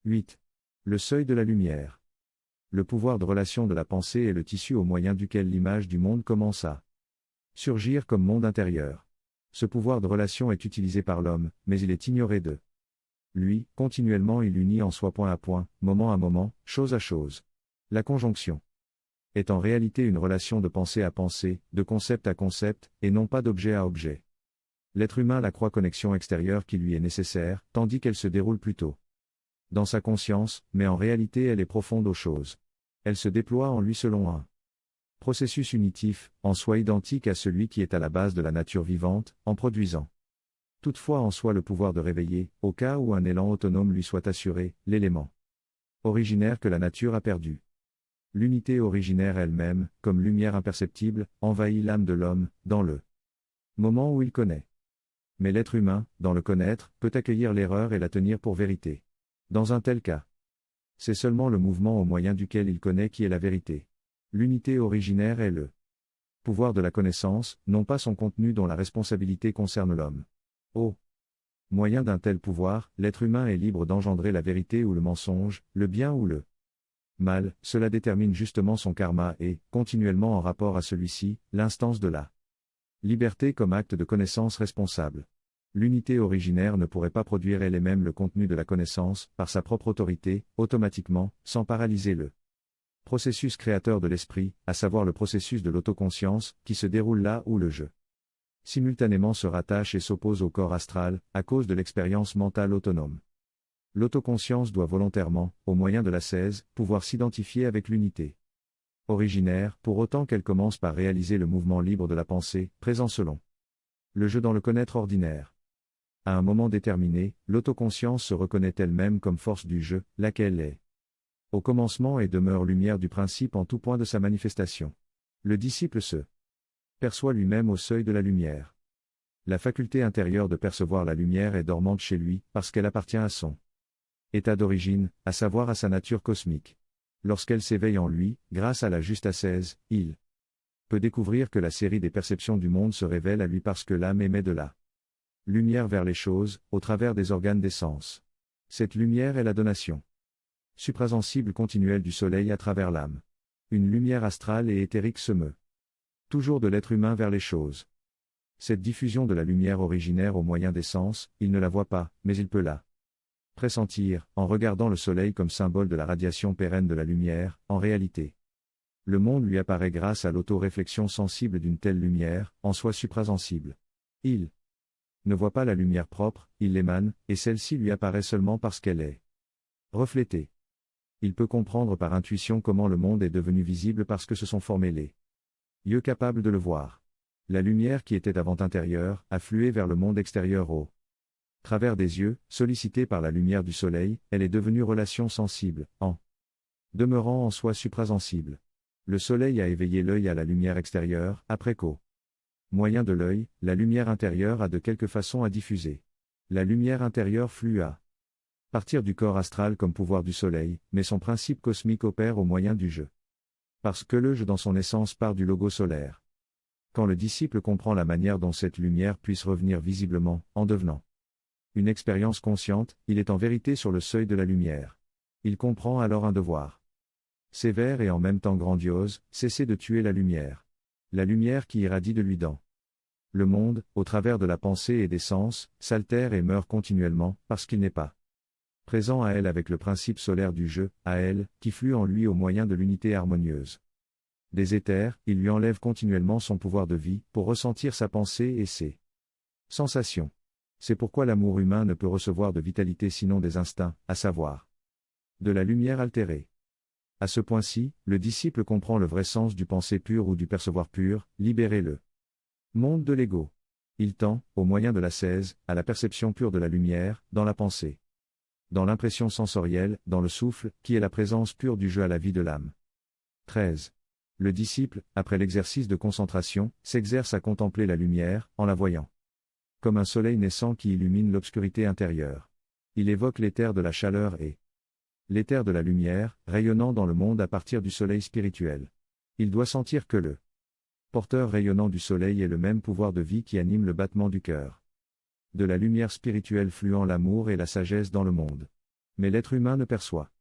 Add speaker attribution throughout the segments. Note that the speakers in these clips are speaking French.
Speaker 1: 8. Le seuil de la lumière. Le pouvoir de relation de la pensée est le tissu au moyen duquel l'image du monde commence à surgir comme monde intérieur. Ce pouvoir de relation est utilisé par l'homme, mais il est ignoré de lui. Continuellement il unit en soi point à point, moment à moment, chose à chose. La conjonction est en réalité une relation de pensée à pensée, de concept à concept, et non pas d'objet à objet. L'être humain la croit connexion extérieure qui lui est nécessaire, tandis qu'elle se déroule plutôt dans sa conscience, mais en réalité elle est profonde aux choses. Elle se déploie en lui selon un processus unitif, en soi identique à celui qui est à la base de la nature vivante, en produisant toutefois en soi le pouvoir de réveiller, au cas où un élan autonome lui soit assuré, l'élément originaire que la nature a perdu. L'unité originaire elle-même, comme lumière imperceptible, envahit l'âme de l'homme, dans le moment où il connaît. Mais l'être humain, dans le connaître, peut accueillir l'erreur et la tenir pour vérité. Dans un tel cas, c'est seulement le mouvement au moyen duquel il connaît qui est la vérité. L'unité originaire est le pouvoir de la connaissance, non pas son contenu dont la responsabilité concerne l'homme. Au moyen d'un tel pouvoir, l'être humain est libre d'engendrer la vérité ou le mensonge, le bien ou le mal, cela détermine justement son karma et, continuellement en rapport à celui-ci, l'instance de la liberté comme acte de connaissance responsable. L'unité originaire ne pourrait pas produire elle et même le contenu de la connaissance, par sa propre autorité, automatiquement, sans paralyser le processus créateur de l'esprit, à savoir le processus de l'autoconscience, qui se déroule là où le je simultanément se rattache et s'oppose au corps astral, à cause de l'expérience mentale autonome. L'autoconscience doit volontairement, au moyen de l'ascèse, pouvoir s'identifier avec l'unité originaire, pour autant qu'elle commence par réaliser le mouvement libre de la pensée, présent selon le jeu dans le connaître ordinaire. À un moment déterminé, l'autoconscience se reconnaît elle-même comme force du jeu, laquelle est au commencement et demeure lumière du principe en tout point de sa manifestation. Le disciple se perçoit lui-même au seuil de la lumière. La faculté intérieure de percevoir la lumière est dormante chez lui, parce qu'elle appartient à son état d'origine, à savoir à sa nature cosmique. Lorsqu'elle s'éveille en lui, grâce à la juste ascèse, il peut découvrir que la série des perceptions du monde se révèle à lui parce que l'âme émet de la lumière vers les choses, au travers des organes des sens. Cette lumière est la donation suprasensible continuelle du soleil à travers l'âme. Une lumière astrale et éthérique se meut toujours de l'être humain vers les choses. Cette diffusion de la lumière originaire au moyen des sens, il ne la voit pas, mais il peut la pressentir, en regardant le soleil comme symbole de la radiation pérenne de la lumière. En réalité, le monde lui apparaît grâce à l'auto-réflexion sensible d'une telle lumière, en soi suprasensible. Il ne voit pas la lumière propre, il l'émane, et celle-ci lui apparaît seulement parce qu'elle est reflétée. Il peut comprendre par intuition comment le monde est devenu visible parce que se sont formés les yeux capables de le voir. La lumière qui était avant intérieure, affluée vers le monde extérieur au travers des yeux, sollicitée par la lumière du soleil, elle est devenue relation sensible, en demeurant en soi suprasensible. Le soleil a éveillé l'œil à la lumière extérieure, après qu'au moyen de l'œil, la lumière intérieure a de quelque façon à diffuser. La lumière intérieure flue à partir du corps astral comme pouvoir du soleil, mais son principe cosmique opère au moyen du jeu. Parce que le jeu dans son essence part du logo solaire. Quand le disciple comprend la manière dont cette lumière puisse revenir visiblement, en devenant une expérience consciente, il est en vérité sur le seuil de la lumière. Il comprend alors un devoir sévère et en même temps grandiose, cesser de tuer la lumière. La lumière qui irradie de lui dans le monde, au travers de la pensée et des sens, s'altère et meurt continuellement, parce qu'il n'est pas présent à elle avec le principe solaire du jeu, à elle, qui flue en lui au moyen de l'unité harmonieuse des éthers. Il lui enlève continuellement son pouvoir de vie, pour ressentir sa pensée et ses sensations. C'est pourquoi l'amour humain ne peut recevoir de vitalité sinon des instincts, à savoir de la lumière altérée. À ce point-ci, le disciple comprend le vrai sens du penser pur ou du percevoir pur, libérer le monde de l'ego. Il tend, au moyen de l'ascèse, à la perception pure de la lumière, dans la pensée, dans l'impression sensorielle, dans le souffle, qui est la présence pure du jeu à la vie de l'âme. 13. Le disciple, après l'exercice de concentration, s'exerce à contempler la lumière, en la voyant comme un soleil naissant qui illumine l'obscurité intérieure. Il évoque l'éther de la chaleur et l'éther de la lumière, rayonnant dans le monde à partir du soleil spirituel. Il doit sentir que le porteur rayonnant du soleil est le même pouvoir de vie qui anime le battement du cœur. De la lumière spirituelle fluant l'amour et la sagesse dans le monde. Mais l'être humain ne perçoit.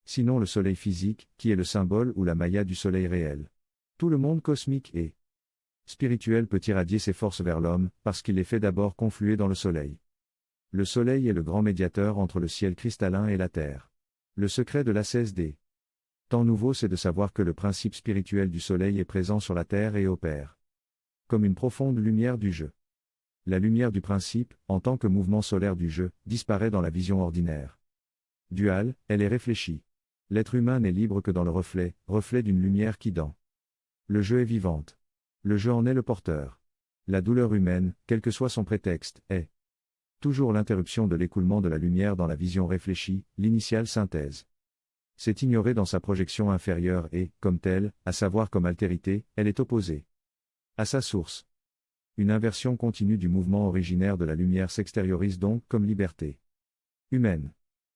Speaker 1: Sinon le soleil physique, qui est le symbole ou la maya du soleil réel. Tout le monde cosmique et spirituel peut irradier ses forces vers l'homme, parce qu'il les fait d'abord confluer dans le soleil. Le soleil est le grand médiateur entre le ciel cristallin et la terre. Le secret de l'ascèse des temps nouveaux, c'est de savoir que le principe spirituel du soleil est présent sur la terre et opère comme une profonde lumière du jeu. La lumière du principe, en tant que mouvement solaire du jeu, disparaît dans la vision ordinaire. Duale, elle est réfléchie. L'être humain n'est libre que dans le reflet d'une lumière qui dans le jeu est vivante. Le jeu en est le porteur. La douleur humaine, quel que soit son prétexte, est toujours l'interruption de l'écoulement de la lumière dans la vision réfléchie, l'initiale synthèse. C'est ignoré dans sa projection inférieure et, comme telle, à savoir comme altérité, elle est opposée à sa source. Une inversion continue du mouvement originaire de la lumière s'extériorise donc comme liberté humaine,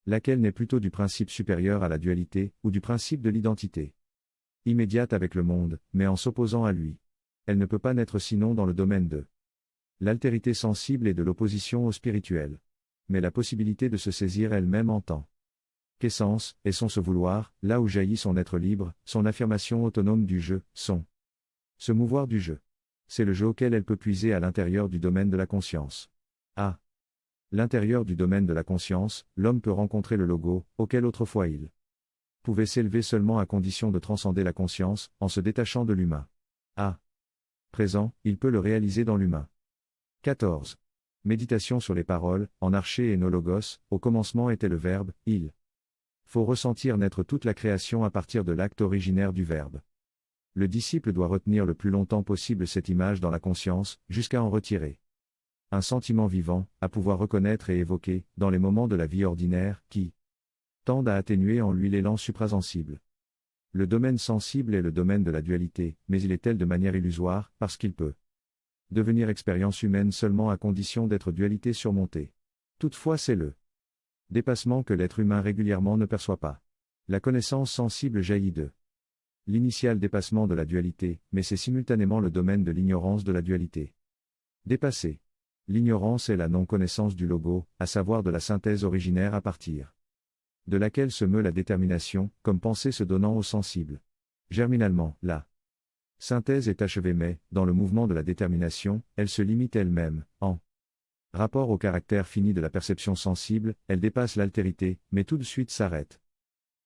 Speaker 1: laquelle n'est plutôt du principe supérieur à la dualité, ou du principe de l'identité immédiate avec le monde, mais en s'opposant à lui. Elle ne peut pas naître sinon dans le domaine de l'altérité sensible et de l'opposition au spirituel. Mais la possibilité de se saisir elle-même en tant qu'essence, et son se vouloir, là où jaillit son être libre, son affirmation autonome du jeu, son se mouvoir du jeu. C'est le jeu auquel elle peut puiser à l'intérieur du domaine de la conscience. À l'intérieur du domaine de la conscience, l'homme peut rencontrer le logo, auquel autrefois il pouvait s'élever seulement à condition de transcender la conscience, en se détachant de l'humain. À présent, il peut le réaliser dans l'humain. 14. Méditation sur les paroles, en arché et nologos, au commencement était le Verbe, il faut ressentir naître toute la création à partir de l'acte originaire du Verbe. Le disciple doit retenir le plus longtemps possible cette image dans la conscience, jusqu'à en retirer un sentiment vivant, à pouvoir reconnaître et évoquer, dans les moments de la vie ordinaire, qui tendent à atténuer en lui l'élan suprasensible. Le domaine sensible est le domaine de la dualité, mais il est tel de manière illusoire, parce qu'il peut devenir expérience humaine seulement à condition d'être dualité surmontée. Toutefois c'est le dépassement que l'être humain régulièrement ne perçoit pas. La connaissance sensible jaillit de l'initial dépassement de la dualité, mais c'est simultanément le domaine de l'ignorance de la dualité. Dépassé. L'ignorance est la non-connaissance du logo, à savoir de la synthèse originaire à partir de laquelle se meut la détermination, comme pensée se donnant au sensible. Germinalement, la synthèse est achevée mais, dans le mouvement de la détermination, elle se limite elle-même, en rapport au caractère fini de la perception sensible, elle dépasse l'altérité, mais tout de suite s'arrête.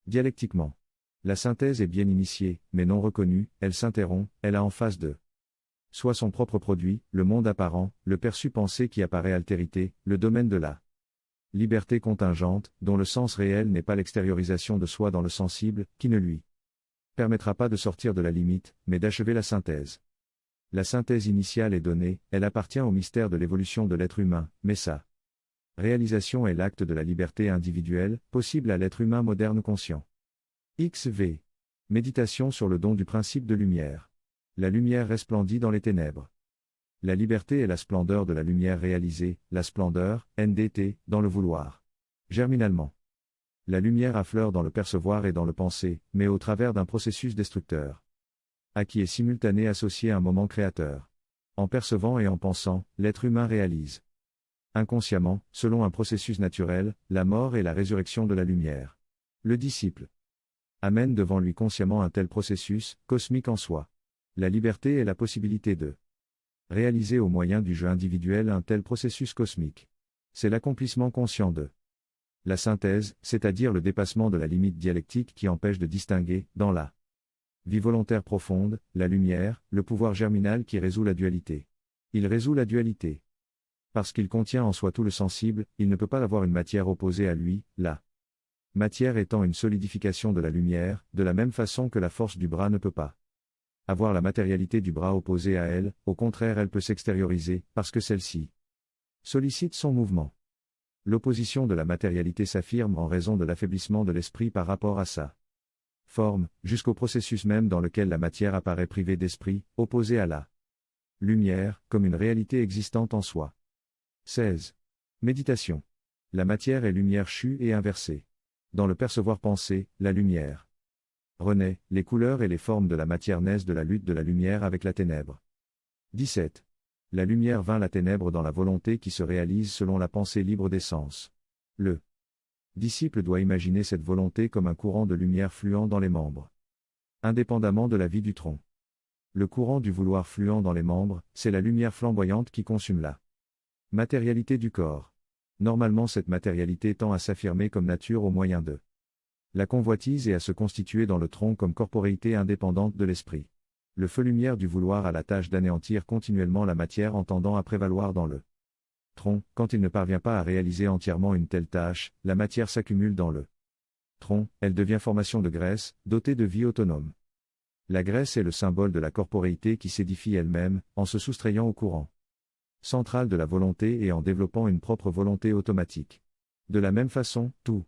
Speaker 1: Dialectiquement. La synthèse est bien initiée, mais non reconnue, elle s'interrompt, elle a en face de soit son propre produit, le monde apparent, le perçu pensé qui apparaît altérité, le domaine de la liberté contingente, dont le sens réel n'est pas l'extériorisation de soi dans le sensible, qui ne lui permettra pas de sortir de la limite, mais d'achever la synthèse. La synthèse initiale est donnée, elle appartient au mystère de l'évolution de l'être humain, mais sa réalisation est l'acte de la liberté individuelle, possible à l'être humain moderne conscient. XV. Méditation sur le don du principe de lumière. La lumière resplendit dans les ténèbres. La liberté est la splendeur de la lumière réalisée, la splendeur, NDT, dans le vouloir. Germinalement. La lumière affleure dans le percevoir et dans le penser, mais au travers d'un processus destructeur. À qui est simultané associé un moment créateur. En percevant et en pensant, l'être humain réalise inconsciemment, selon un processus naturel, la mort et la résurrection de la lumière. Le disciple amène devant lui consciemment un tel processus, cosmique en soi. La liberté est la possibilité de réaliser au moyen du jeu individuel un tel processus cosmique. C'est l'accomplissement conscient de la synthèse, c'est-à-dire le dépassement de la limite dialectique qui empêche de distinguer, dans la vie volontaire profonde, la lumière, le pouvoir germinal qui résout la dualité. Il résout la dualité. Parce qu'il contient en soi tout le sensible, il ne peut pas avoir une matière opposée à lui, la matière étant une solidification de la lumière, de la même façon que la force du bras ne peut pas avoir la matérialité du bras opposée à elle, au contraire elle peut s'extérioriser, parce que celle-ci sollicite son mouvement. L'opposition de la matérialité s'affirme en raison de l'affaiblissement de l'esprit par rapport à sa forme, jusqu'au processus même dans lequel la matière apparaît privée d'esprit, opposée à la lumière, comme une réalité existante en soi. 16. Méditation. La matière est lumière chue et inversée. Dans le percevoir pensé, la lumière renaît, les couleurs et les formes de la matière naissent de la lutte de la lumière avec la ténèbre. 17. La lumière vainc la ténèbre dans la volonté qui se réalise selon la pensée libre des sens. Le Disciple doit imaginer cette volonté comme un courant de lumière fluant dans les membres. Indépendamment de la vie du tronc. Le courant du vouloir fluant dans les membres, c'est la lumière flamboyante qui consume la matérialité du corps. Normalement cette matérialité tend à s'affirmer comme nature au moyen de la convoitise et à se constituer dans le tronc comme corporéité indépendante de l'esprit. Le feu lumière du vouloir a la tâche d'anéantir continuellement la matière en tendant à prévaloir dans le tronc. Quand il ne parvient pas à réaliser entièrement une telle tâche, la matière s'accumule dans le tronc, elle devient formation de graisse, dotée de vie autonome. La graisse est le symbole de la corporéité qui s'édifie elle-même, en se soustrayant au courant central de la volonté et en développant une propre volonté automatique. De la même façon, tout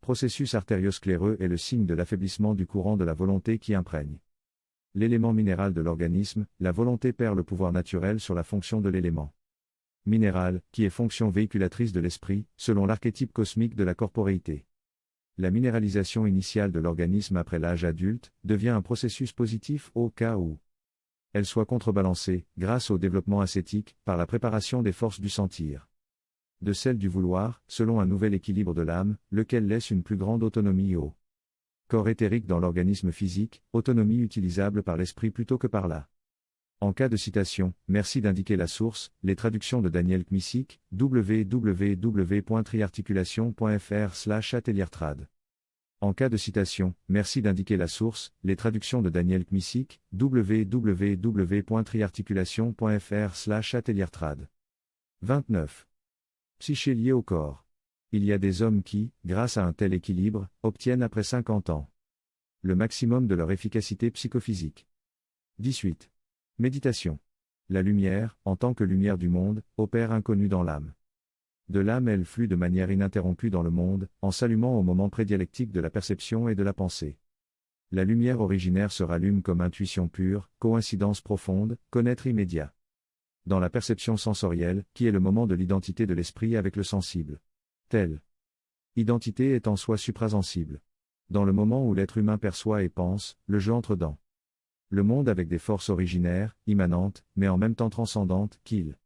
Speaker 1: processus artérioscléreux est le signe de l'affaiblissement du courant de la volonté qui imprègne l'élément minéral de l'organisme. La volonté perd le pouvoir naturel sur la fonction de l'élément minéral, qui est fonction véhiculatrice de l'esprit, selon l'archétype cosmique de la corporéité. La minéralisation initiale de l'organisme après l'âge adulte devient un processus positif au cas où elle soit contrebalancée, grâce au développement ascétique, par la préparation des forces du sentir, de celles du vouloir, selon un nouvel équilibre de l'âme, lequel laisse une plus grande autonomie au corps éthérique dans l'organisme physique, autonomie utilisable par l'esprit plutôt que par la. En cas de citation, merci d'indiquer la source, les traductions de Daniel Kmicic, www.triarticulation.fr/ateliertrad. En cas de citation, merci d'indiquer la source, les traductions de Daniel Kmicic, www.triarticulation.fr/ateliertrad. 29. Psyché liée au corps. Il y a des hommes qui, grâce à un tel équilibre, obtiennent après 50 ans le maximum de leur efficacité psychophysique. 18. Méditation. La lumière, en tant que lumière du monde, opère inconnue dans l'âme. De l'âme elle flue de manière ininterrompue dans le monde, en s'allumant au moment prédialectique de la perception et de la pensée. La lumière originaire se rallume comme intuition pure, coïncidence profonde, connaître immédiat. Dans la perception sensorielle, qui est le moment de l'identité de l'esprit avec le sensible. Telle identité est en soi suprasensible. Dans le moment où l'être humain perçoit et pense, le jeu entre dans le monde avec des forces originaires, immanentes, mais en même temps transcendantes, qu'il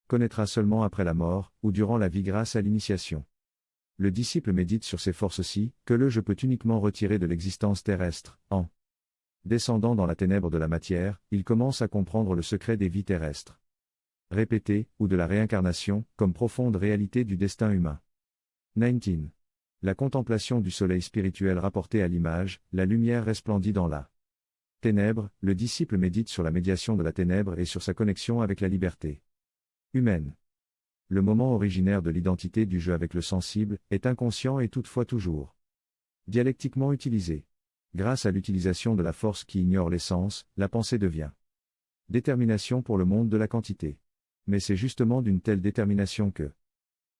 Speaker 1: connaîtra seulement après la mort, ou durant la vie grâce à l'initiation. Le disciple médite sur ces forces-ci, que le je peux uniquement retirer de l'existence terrestre, en descendant dans la ténèbre de la matière, il commence à comprendre le secret des vies terrestres répétées, ou de la réincarnation, comme profonde réalité du destin humain. 19. La contemplation du soleil spirituel rapporté à l'image, la lumière resplendit dans la ténèbre, le disciple médite sur la médiation de la ténèbre et sur sa connexion avec la liberté humaine. Le moment originaire de l'identité du jeu avec le sensible est inconscient et toutefois toujours dialectiquement utilisé. Grâce à l'utilisation de la force qui ignore l'essence, la pensée devient détermination pour le monde de la quantité. Mais c'est justement d'une telle détermination que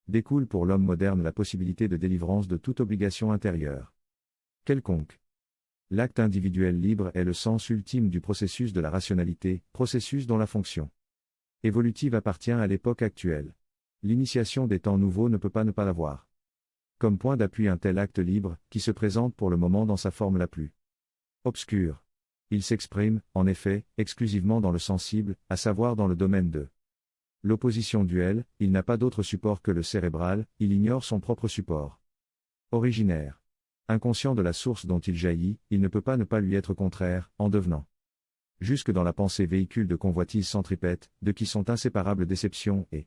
Speaker 1: découle pour l'homme moderne la possibilité de délivrance de toute obligation intérieure quelconque. L'acte individuel libre est le sens ultime du processus de la rationalité, processus dont la fonction évolutive appartient à l'époque actuelle. L'initiation des temps nouveaux ne peut pas ne pas l'avoir comme point d'appui un tel acte libre, qui se présente pour le moment dans sa forme la plus obscure. Il s'exprime, en effet, exclusivement dans le sensible, à savoir dans le domaine de l'opposition duelle. Il n'a pas d'autre support que le cérébral, il ignore son propre support originaire. Inconscient de la source dont il jaillit, il ne peut pas ne pas lui être contraire, en devenant jusque dans la pensée véhicule de convoitises centripètes, de qui sont inséparables déception et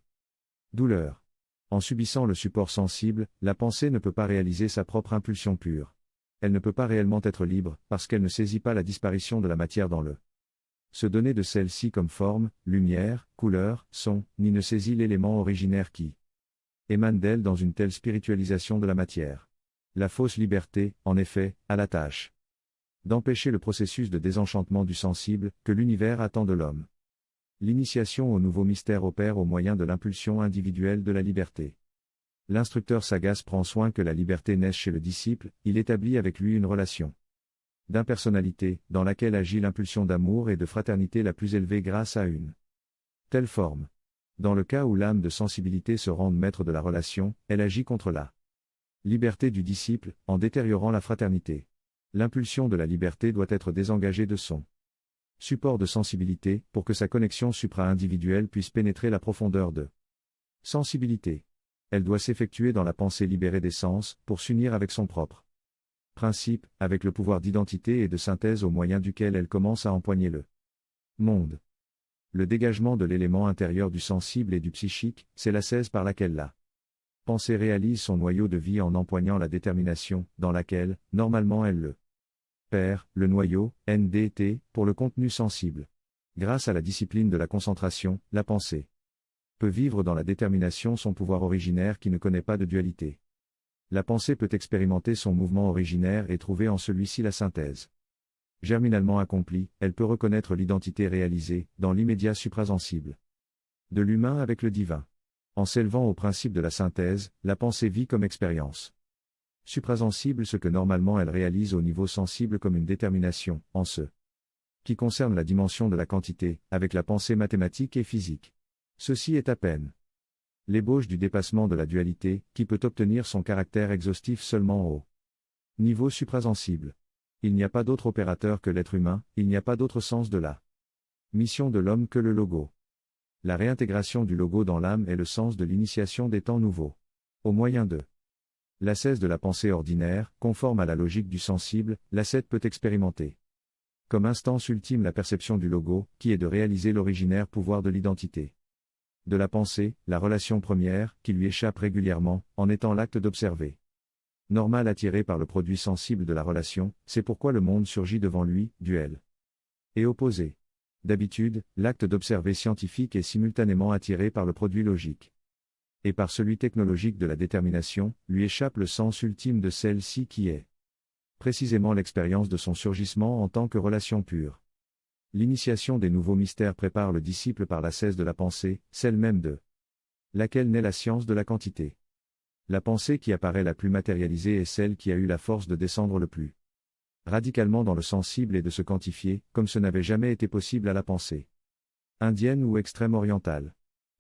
Speaker 1: douleur. En subissant le support sensible, la pensée ne peut pas réaliser sa propre impulsion pure. Elle ne peut pas réellement être libre, parce qu'elle ne saisit pas la disparition de la matière dans le se donner de celle-ci comme forme, lumière, couleur, son, ni ne saisit l'élément originaire qui émane d'elle dans une telle spiritualisation de la matière. La fausse liberté, en effet, a la tâche d'empêcher le processus de désenchantement du sensible, que l'univers attend de l'homme. L'initiation au nouveau mystère opère au moyen de l'impulsion individuelle de la liberté. L'instructeur sagace prend soin que la liberté naisse chez le disciple, il établit avec lui une relation d'impersonnalité, dans laquelle agit l'impulsion d'amour et de fraternité la plus élevée grâce à une telle forme. Dans le cas où l'âme de sensibilité se rende maître de la relation, elle agit contre la liberté du disciple, en détériorant la fraternité. L'impulsion de la liberté doit être désengagée de son support de sensibilité, pour que sa connexion supra-individuelle puisse pénétrer la profondeur de sensibilité. Elle doit s'effectuer dans la pensée libérée des sens, pour s'unir avec son propre principe, avec le pouvoir d'identité et de synthèse au moyen duquel elle commence à empoigner le monde. Le dégagement de l'élément intérieur du sensible et du psychique, c'est l'ascèse par laquelle la pensée réalise son noyau de vie en empoignant la détermination, dans laquelle, normalement elle le perd, le noyau, NDT, pour le contenu sensible. Grâce à la discipline de la concentration, la pensée peut vivre dans la détermination son pouvoir originaire qui ne connaît pas de dualité. La pensée peut expérimenter son mouvement originaire et trouver en celui-ci la synthèse. Germinalement accomplie, elle peut reconnaître l'identité réalisée, dans l'immédiat suprasensible, de l'humain avec le divin. En s'élevant au principe de la synthèse, la pensée vit comme expérience suprasensible ce que normalement elle réalise au niveau sensible comme une détermination, en ce qui concerne la dimension de la quantité, avec la pensée mathématique et physique. Ceci est à peine l'ébauche du dépassement de la dualité, qui peut obtenir son caractère exhaustif seulement au niveau suprasensible. Il n'y a pas d'autre opérateur que l'être humain, il n'y a pas d'autre sens de la mission de l'homme que le logo. La réintégration du logo dans l'âme est le sens de l'initiation des temps nouveaux. Au moyen de l'ascèse de la pensée ordinaire, conforme à la logique du sensible, l'ascète peut expérimenter comme instance ultime la perception du logo, qui est de réaliser l'originaire pouvoir de l'identité de la pensée, la relation première, qui lui échappe régulièrement, en étant l'acte d'observer. Normal attiré par le produit sensible de la relation, c'est pourquoi le monde surgit devant lui, duel et opposé. D'habitude, l'acte d'observer scientifique est simultanément attiré par le produit logique et par celui technologique de la détermination, lui échappe le sens ultime de celle-ci qui est précisément l'expérience de son surgissement en tant que relation pure. L'initiation des nouveaux mystères prépare le disciple par l'ascèse de la pensée, celle même de laquelle naît la science de la quantité. La pensée qui apparaît la plus matérialisée est celle qui a eu la force de descendre le plus radicalement dans le sensible et de se quantifier, comme ce n'avait jamais été possible à la pensée indienne ou extrême orientale.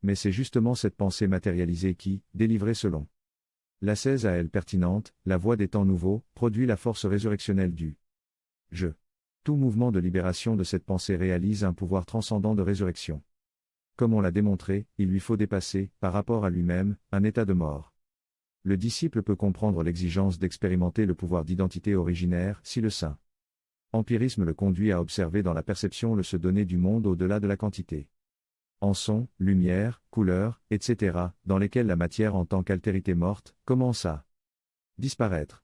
Speaker 1: Mais c'est justement cette pensée matérialisée qui, délivrée selon l'ascèse à elle pertinente, la voie des temps nouveaux, produit la force résurrectionnelle du je. Tout mouvement de libération de cette pensée réalise un pouvoir transcendant de résurrection. Comme on l'a démontré, il lui faut dépasser, par rapport à lui-même, un état de mort. Le disciple peut comprendre l'exigence d'expérimenter le pouvoir d'identité originaire si le saint empirisme le conduit à observer dans la perception le se donner du monde au-delà de la quantité. En son, lumière, couleur, etc., dans lesquels la matière en tant qu'altérité morte, commence à disparaître.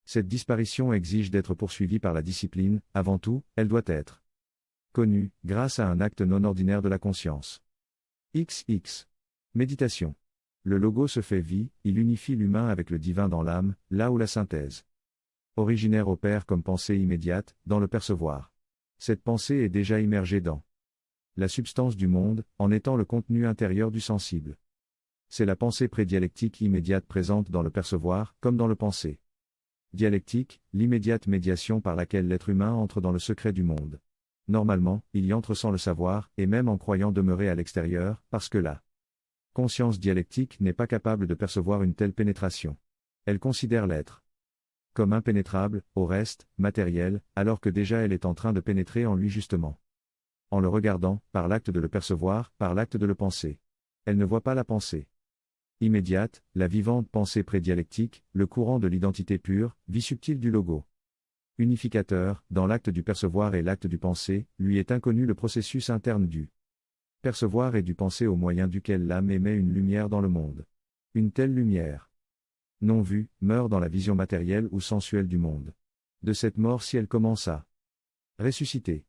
Speaker 1: Cette disparition exige d'être poursuivie par la discipline, avant tout, elle doit être connue, grâce à un acte non ordinaire de la conscience. XX. Méditation. Le logo se fait vie, il unifie l'humain avec le divin dans l'âme, là où la synthèse originaire opère comme pensée immédiate, dans le percevoir. Cette pensée est déjà immergée dans la substance du monde, en étant le contenu intérieur du sensible. C'est la pensée prédialectique immédiate présente dans le percevoir, comme dans le penser dialectique, l'immédiate médiation par laquelle l'être humain entre dans le secret du monde. Normalement, il y entre sans le savoir, et même en croyant demeurer à l'extérieur, parce que la conscience dialectique n'est pas capable de percevoir une telle pénétration. Elle considère l'être comme impénétrable, au reste, matériel, alors que déjà elle est en train de pénétrer en lui justement. En le regardant, par l'acte de le percevoir, par l'acte de le penser. Elle ne voit pas la pensée immédiate, la vivante pensée prédialectique, le courant de l'identité pure, vie subtile du logo unificateur, dans l'acte du percevoir et l'acte du penser, lui est inconnu le processus interne du percevoir et du penser au moyen duquel l'âme émet une lumière dans le monde. Une telle lumière, non vue, meurt dans la vision matérielle ou sensuelle du monde. De cette mort si elle commence à ressusciter.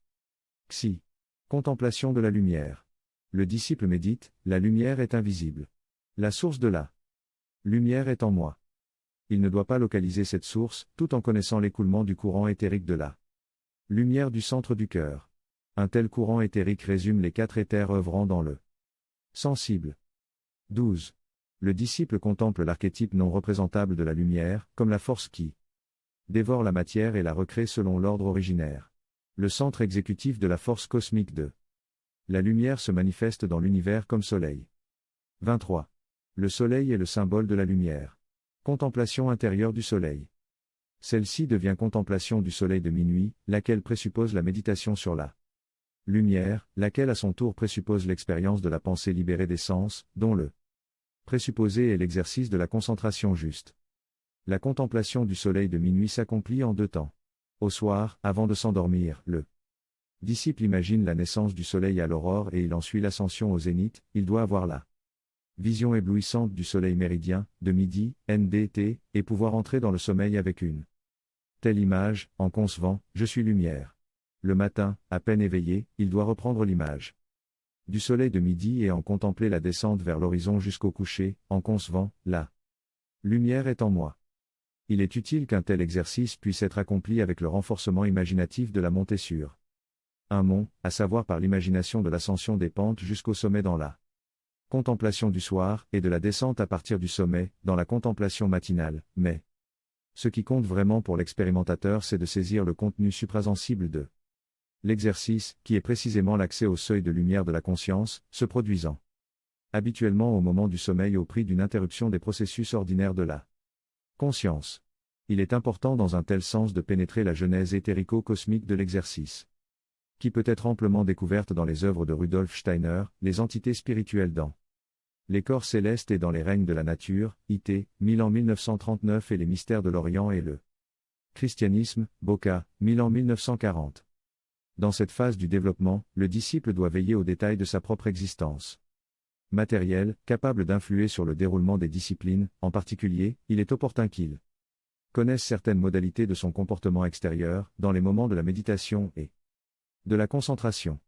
Speaker 1: Xi. Contemplation de la lumière. Le disciple médite, la lumière est invisible. La source de la lumière est en moi. Il ne doit pas localiser cette source, tout en connaissant l'écoulement du courant éthérique de la lumière du centre du cœur. Un tel courant éthérique résume les 4 éthers œuvrant dans le sensible. 12. Le disciple contemple l'archétype non représentable de la lumière, comme la force qui dévore la matière et la recrée selon l'ordre originaire. Le centre exécutif de la force cosmique de la lumière se manifeste dans l'univers comme soleil. 23. Le soleil est le symbole de la lumière. Contemplation intérieure du soleil. Celle-ci devient contemplation du soleil de minuit, laquelle présuppose la méditation sur la lumière, laquelle à son tour présuppose l'expérience de la pensée libérée des sens, dont le Présupposé est l'exercice de la concentration juste. La contemplation du soleil de minuit s'accomplit en 2 temps. Au soir, avant de s'endormir, le disciple imagine la naissance du soleil à l'aurore et il en suit l'ascension au zénith, il doit avoir la vision éblouissante du soleil méridien, de midi, NDT, et pouvoir entrer dans le sommeil avec une telle image, en concevant, je suis lumière. Le matin, à peine éveillé, il doit reprendre l'image du soleil de midi et en contempler la descente vers l'horizon jusqu'au coucher, en concevant, la lumière est en moi. Il est utile qu'un tel exercice puisse être accompli avec le renforcement imaginatif de la montée sur un mont, à savoir par l'imagination de l'ascension des pentes jusqu'au sommet dans la contemplation du soir, et de la descente à partir du sommet, dans la contemplation matinale, mais ce qui compte vraiment pour l'expérimentateur c'est de saisir le contenu suprasensible de l'exercice, qui est précisément l'accès au seuil de lumière de la conscience, se produisant habituellement au moment du sommeil au prix d'une interruption des processus ordinaires de la conscience. Il est important dans un tel sens de pénétrer la genèse éthérico-cosmique de l'exercice, qui peut être amplement découverte dans les œuvres de Rudolf Steiner, les entités spirituelles dans les corps célestes et dans les règnes de la nature, IT, Milan 1939 et les mystères de l'Orient et le christianisme, Boca, Milan 1940. Dans cette phase du développement, le disciple doit veiller aux détails de sa propre existence matérielle, capable d'influer sur le déroulement des disciplines, en particulier, il est opportun qu'il connaisse certaines modalités de son comportement extérieur, dans les moments de la méditation et de la concentration.